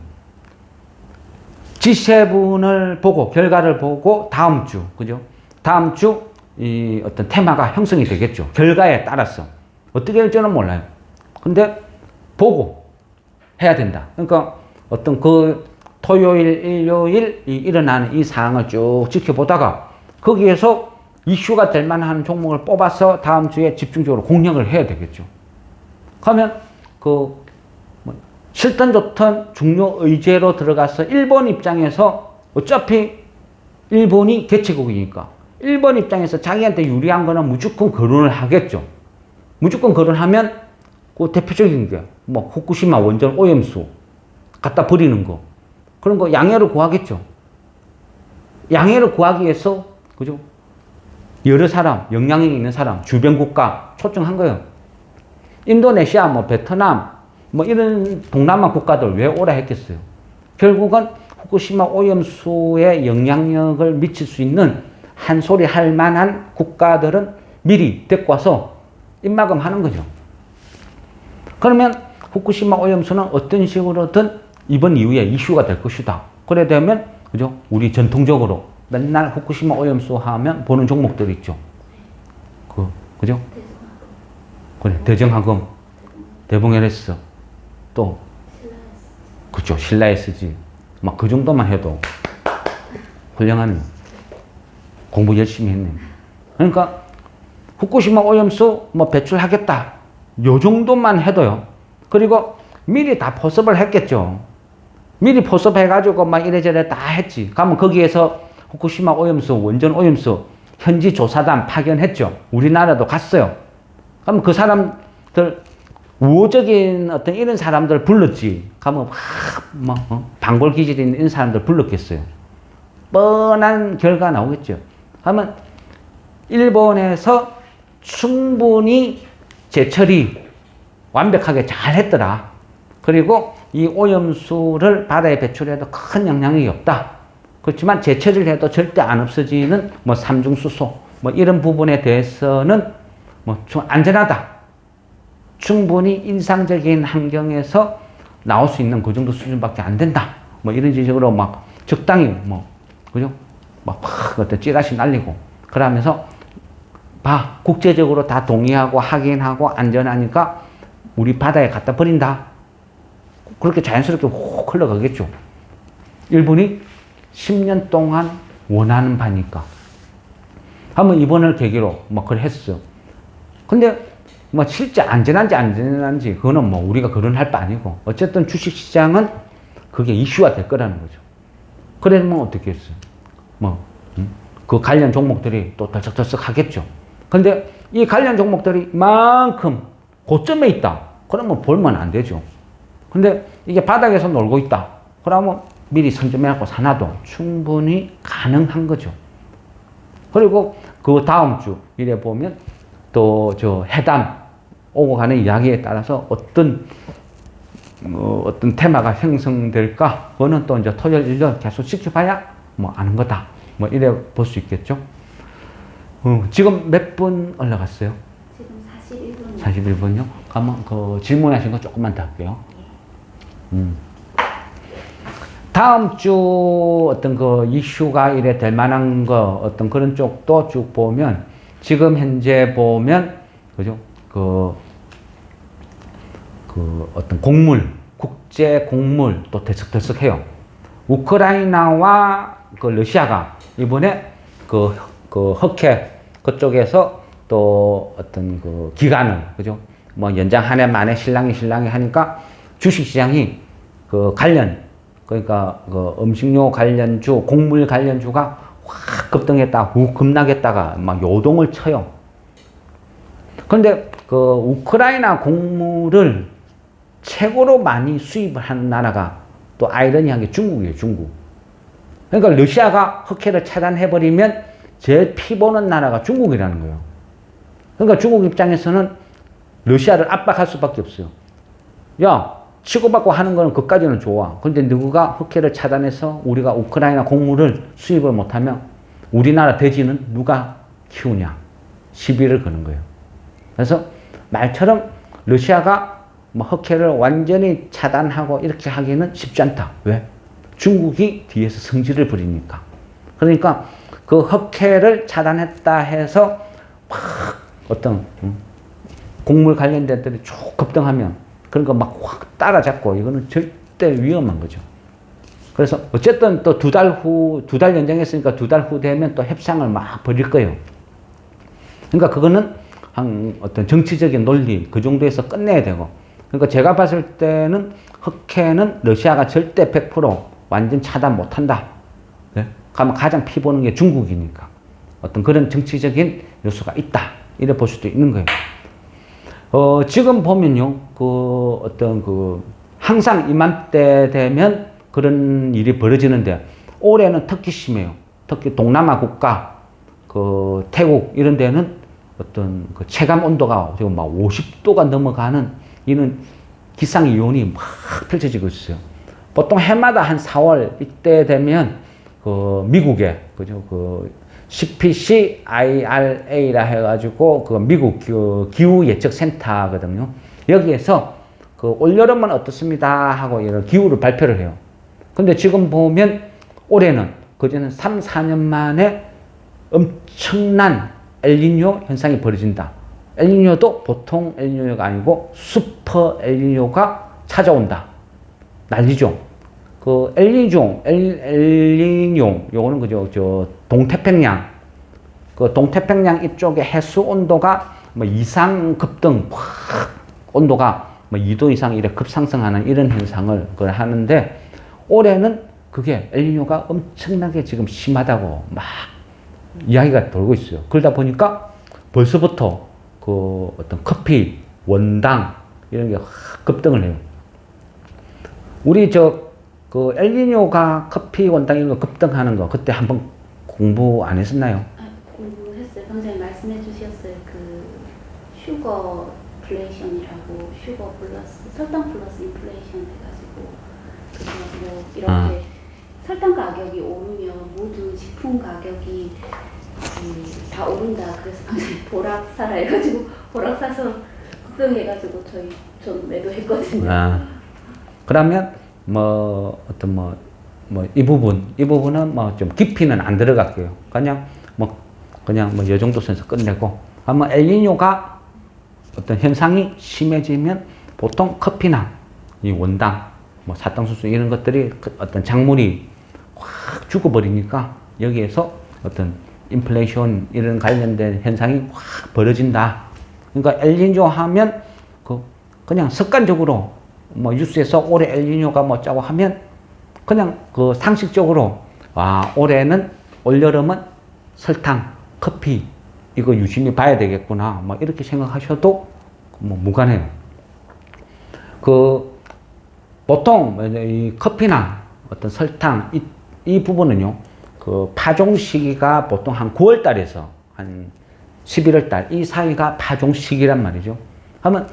G7을 보고 결과를 보고 다음 주, 그죠? 다음 주 이 어떤 테마가 형성이 되겠죠. 결과에 따라서 어떻게 될지는 몰라요. 근데 보고 해야 된다. 그러니까 어떤 그 토요일, 일요일 일어나는 이 상황을 쭉 지켜보다가 거기에서 이슈가 될 만한 종목을 뽑아서 다음 주에 집중적으로 공략을 해야 되겠죠. 그러면 싫든 좋든 중요 의제로 들어가서 일본 입장에서 어차피 일본이 개최국이니까 일본 입장에서 자기한테 유리한 거는 무조건 거론을 하겠죠. 무조건 거론하면 그 대표적인 게 뭐 후쿠시마 원전 오염수 갖다 버리는 거 그런 거 양해를 구하겠죠. 양해를 구하기 위해서 그죠? 여러 사람, 영향력 있는 사람, 주변 국가 초청한 거예요. 인도네시아, 뭐 베트남, 뭐 이런 동남아 국가들 왜 오라 했겠어요? 결국은 후쿠시마 오염수에 영향력을 미칠 수 있는 한 소리 할 만한 국가들은 미리 데리고 와서 입막음 하는 거죠. 그러면 후쿠시마 오염수는 어떤 식으로든 이번 이후에 이슈가 될 것이다. 그래 되면 그죠? 우리 전통적으로 맨날 후쿠시마 오염수 하면 보는 종목들 있죠. 그죠? 그래, 대정화금, 대봉LS, 또, 그죠, 신라SG. 막 그 정도만 해도 훌륭한 공부 열심히 했네. 그러니까 후쿠시마 오염수 뭐 배출하겠다. 요 정도만 해도요. 그리고 미리 다 포섭을 했겠죠. 미리 포섭해가지고 막 이래저래 다 했지. 그러면 거기에서 후쿠시마 오염수, 원전 오염수 현지 조사단 파견했죠. 우리나라도 갔어요. 그럼 그 사람들 우호적인 어떤 이런 사람들 불렀지. 가면 방골 기질이 있는 이런 사람들 불렀겠어요. 뻔한 결과 나오겠죠. 하면 일본에서 충분히 제철이 완벽하게 잘 했더라. 그리고 이 오염수를 바다에 배출해도 큰 영향이 없다. 그렇지만 제철을 해도 절대 안 없어지는 뭐 삼중수소 뭐 이런 부분에 대해서는 뭐 안전하다. 충분히 인상적인 환경에서 나올 수 있는 그 정도 수준밖에 안 된다. 뭐 이런 식으로 막 적당히 뭐 그죠? 막 어떤 찌라시 날리고 그러면서 봐 국제적으로 다 동의하고 확인하고 안전하니까 우리 바다에 갖다 버린다. 그렇게 자연스럽게 훅 흘러가겠죠. 일본이 10년 동안 원하는 바니까. 한번 이번을 계기로 뭐 그걸 했어요. 근데 뭐 실제 안전한지 그거는 뭐 우리가 거론할 바 아니고 어쨌든 주식시장은 그게 이슈화 될 거라는 거죠. 그러면 어떻게 했어요? 그 관련 종목들이 또 덜썩덜썩 하겠죠. 근데 이 관련 종목들이 이만큼 고점에 있다. 그러면 볼면 안 되죠. 근데 이게 바닥에서 놀고 있다. 그러면 미리 선점해갖고 사놔도 충분히 가능한 거죠. 그리고 그 다음 주 이래 보면 또 저 해담 오고 가는 이야기에 따라서 어떤 테마가 형성될까? 그거는 또 이제 토요일, 일요일 계속 지켜봐야 뭐 아는 거다. 뭐 이래 볼 수 있겠죠. 지금 몇 분 올라갔어요? 지금 41분요? 그러면 그 질문하신 거 조금만 더 할게요. 다음 주 어떤 그 이슈가 이래 될 만한 거 어떤 그런 쪽도 쭉 보면 지금 현재 보면 그죠? 그 어떤 곡물, 국제 곡물 또 들썩들썩해요. 우크라이나와 그 러시아가 이번에 그 흑해 그쪽에서 또 어떤 그 기간을 그죠? 뭐 연장 한 해 만에 실랑이 하니까 주식시장이 그 관련 그러니까 그 음식료 관련주, 곡물 관련주가 확 급등했다, 훅 급락했다가 막 요동을 쳐요. 그런데 그 우크라이나 곡물을 최고로 많이 수입을 하는 나라가 또 아이러니한 게 중국이에요, 중국. 그러니까 러시아가 흑해를 차단해버리면 제일 피보는 나라가 중국이라는 거예요. 그러니까 중국 입장에서는 러시아를 압박할 수밖에 없어요. 야, 치고받고 하는 거는 그까지는 좋아. 근데 누가 흑해를 차단해서 우리가 우크라이나 곡물을 수입을 못하면 우리나라 돼지는 누가 키우냐? 시비를 거는 거예요. 그래서 말처럼 러시아가 뭐 흑해를 완전히 차단하고 이렇게 하기는 쉽지 않다. 왜? 중국이 뒤에서 성질을 부리니까. 그러니까 그 흑해를 차단했다 해서 막 어떤 곡물 관련된 데들이 쭉 급등하면 그런 거 막 확 따라잡고 이거는 절대 위험한 거죠. 그래서 어쨌든 또 두 달 연장했으니까 2달 후 되면 또 협상을 막 벌일 거예요. 그러니까 그거는 한 어떤 정치적인 논리 그 정도에서 끝내야 되고. 그러니까 제가 봤을 때는 흑해는 러시아가 절대 100% 완전 차단 못 한다. 네? 그러면 가장 피보는 게 중국이니까. 어떤 그런 정치적인 요소가 있다. 이래 볼 수도 있는 거예요. 지금 보면요, 항상 이맘때 되면 그런 일이 벌어지는데, 올해는 특히 심해요. 특히 동남아 국가, 태국, 이런 데는 어떤 체감 온도가 지금 막 50도가 넘어가는 이런 기상이온이 막 펼쳐지고 있어요. 보통 해마다 한 4월 이때 되면, 미국에, 그죠? CPCIRA라 해가지고 미국 기후 예측 센터거든요. 여기에서 올여름은 어떻습니다 하고 이런 기후를 발표를 해요. 근데 지금 보면 올해는 그전에 3, 4년 만에 엄청난 엘니뇨 현상이 벌어진다. 엘니뇨도 보통 엘니뇨가 아니고 슈퍼 엘니뇨가 찾아온다. 난리죠. 엘니뇨, 요거는 그죠, 동태평양. 동태평양 이쪽의 해수 온도가 뭐 이상 급등, 확 온도가 뭐 2도 이상 이렇게 급상승하는 이런 현상을 하는데, 올해는 그게 엘니뇨가 엄청나게 지금 심하다고 막 이야기가 돌고 있어요. 그러다 보니까 벌써부터 어떤 커피, 원당, 이런 게 확 급등을 해요. 우리 그 엘니뇨가 커피 원당 이런 거 급등하는 거 그때 한번 공부 안 했었나요? 공부했어요. 방금 말씀해 주셨어요. 그 슈거 플레이션이라고 슈거 플러스 설탕 플러스 인플레이션 해가지고 그래서 뭐 이렇게 설탕 가격이 오르면 모든 식품 가격이 다 오른다. 그래서 방금 보락 사라 해가지고 보락 사서 급등해가지고 전 매도했거든요. 그러면 뭐 어떤 이 부분은 뭐 좀 깊이는 안 들어갈게요. 그냥 이 정도 선에서 끝내고 아마 엘니뇨가 어떤 현상이 심해지면 보통 커피나 이 원당 뭐 사탕수수 이런 것들이 어떤 작물이 확 죽어버리니까 여기에서 어떤 인플레이션 이런 관련된 현상이 확 벌어진다. 그러니까 엘니뇨 하면 그냥 습관적으로 뭐 뉴스에서 올해 엘니뇨가 뭐 짜고 하면 그냥 그 상식적으로 올해는 올여름은 설탕, 커피 이거 유심히 봐야 되겠구나 뭐 이렇게 생각하셔도 뭐 무관해요. 보통 이 커피나 어떤 설탕 이 부분은요 그 파종 시기가 보통 한 9월 달에서 한 11월 달 이 사이가 파종 시기란 말이죠. 하면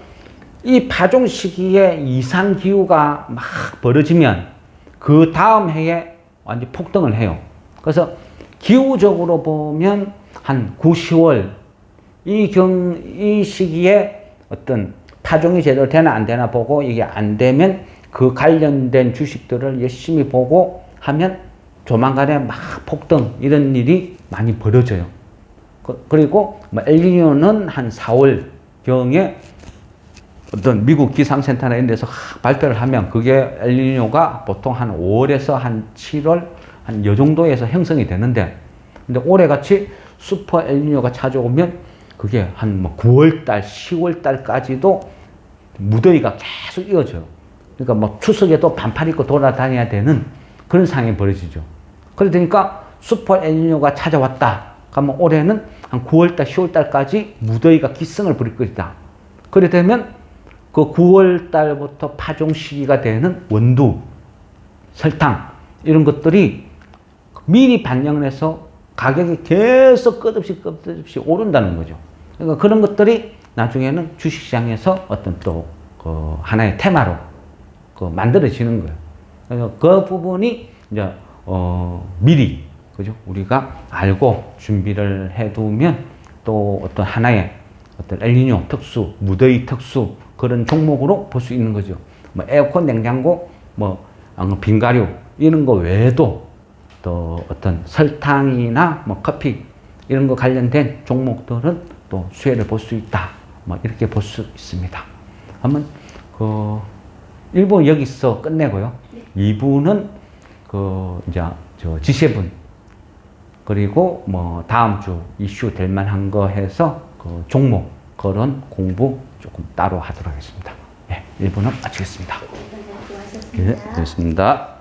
이 파종 시기에 이상 기후가 막 벌어지면 그 다음 해에 완전 폭등을 해요. 그래서 기후적으로 보면 한 9, 10월 이 시기에 어떤 파종이 제대로 되나 안 되나 보고 이게 안 되면 그 관련된 주식들을 열심히 보고 하면 조만간에 막 폭등 이런 일이 많이 벌어져요. 그리고 엘니뇨는 한 4월 경에 어떤 미국 기상센터나 이런 데서 발표를 하면 그게 엘니뇨가 보통 한 5월에서 한 7월 한 요 정도에서 형성이 되는데 근데 올해같이 슈퍼 엘니뇨가 찾아오면 그게 한 9월달, 10월달까지도 무더위가 계속 이어져요. 그러니까 추석에도 반팔 입고 돌아다녀야 되는 그런 상황이 벌어지죠. 그러니까 슈퍼 엘니뇨가 찾아왔다. 그러면 올해는 한 9월달, 10월달까지 무더위가 기승을 부릴 것이다. 그래 되면 그 9월달부터 파종 시기가 되는 원두, 설탕 이런 것들이 미리 반영을 해서 가격이 계속 끝없이 오른다는 거죠. 그러니까 그런 것들이 나중에는 주식시장에서 어떤 또 하나의 테마로 만들어지는 거예요. 그래서 그 부분이 이제 미리 그죠? 우리가 알고 준비를 해두면 또 어떤 하나의 어떤 엘니뇨 특수, 무더위 특수 그런 종목으로 볼 수 있는 거죠. 뭐 에어컨, 냉장고, 빙가류 이런 거 외에도 또 어떤 설탕이나 커피 이런 거 관련된 종목들은 또 수혜를 볼 수 있다. 이렇게 볼 수 있습니다. 한번 1부 여기서 끝내고요. 2부는 이제 G7 그리고 다음 주 이슈 될 만한 거 해서 종목 그런 공부 조금 따로 하도록 하겠습니다. 네, 1부는 마치겠습니다. 수고하셨습니다. 네, 됐습니다.